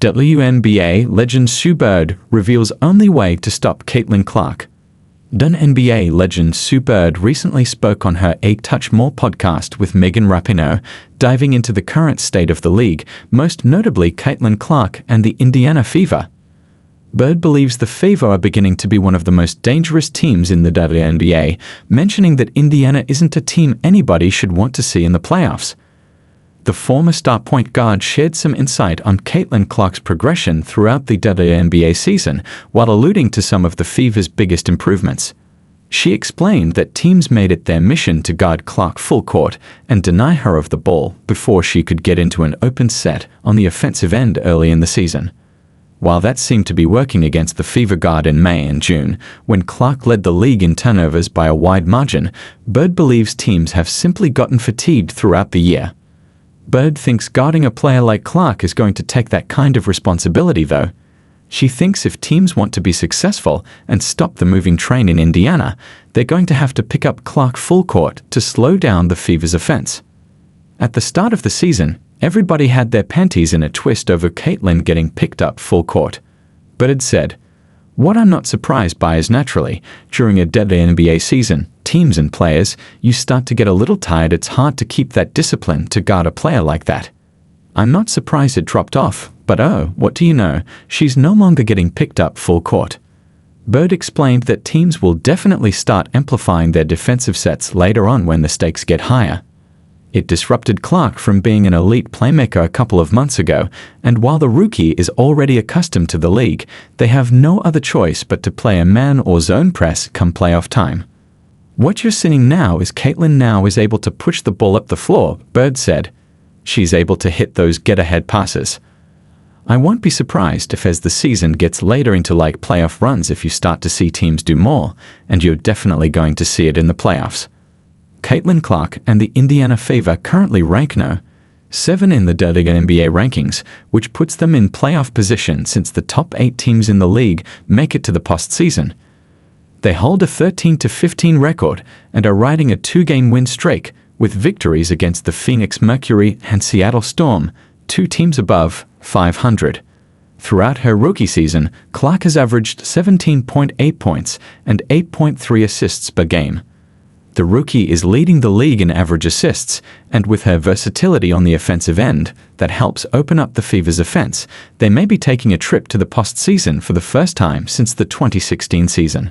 WNBA legend Sue Bird reveals only way to stop Caitlin Clark. WNBA legend Sue Bird recently spoke on her A Touch More podcast with Megan Rapinoe, diving into the current state of the league, most notably Caitlin Clark and the Indiana Fever. Bird believes the Fever are beginning to be one of the most dangerous teams in the WNBA, mentioning that Indiana isn't a team anybody should want to see in the playoffs. The former star point guard shared some insight on Caitlin Clark's progression throughout the WNBA season, while alluding to some of the Fever's biggest improvements. She explained that teams made it their mission to guard Clark full court and deny her of the ball before she could get into an open set on the offensive end early in the season. While that seemed to be working against the Fever guard in May and June, when Clark led the league in turnovers by a wide margin, Bird believes teams have simply gotten fatigued throughout the year. Bird thinks guarding a player like Clark is going to take that kind of responsibility, though. She thinks if teams want to be successful and stop the moving train in Indiana, they're going to have to pick up Clark full court to slow down the Fever's offense. At the start of the season, everybody had their panties in a twist over Caitlin getting picked up full court. Bird said, "What I'm not surprised by is naturally, during a dead NBA season, teams and players, you start to get a little tired. It's hard to keep that discipline to guard a player like that. I'm not surprised it dropped off, but oh, what do you know, she's no longer getting picked up full court." Bird explained that teams will definitely start amplifying their defensive sets later on when the stakes get higher. It disrupted Clark from being an elite playmaker a couple of months ago, and while the rookie is already accustomed to the league, they have no other choice but to play a man or zone press come playoff time. "What you're seeing now is Caitlin now is able to push the ball up the floor," Bird said. "She's able to hit those get-ahead passes. I won't be surprised if as the season gets later into like playoff runs if you start to see teams do more, and you're definitely going to see it in the playoffs." Caitlin Clark and the Indiana Fever currently rank No. 7 in the WNBA rankings, which puts them in playoff position since the top 8 teams in the league make it to the postseason. They hold a 13-15 record and are riding a 2-game win streak, with victories against the Phoenix Mercury and Seattle Storm, 2 teams above 500. Throughout her rookie season, Clark has averaged 17.8 points and 8.3 assists per game. The rookie is leading the league in average assists, and with her versatility on the offensive end that helps open up the Fever's offense, they may be taking a trip to the postseason for the first time since the 2016 season.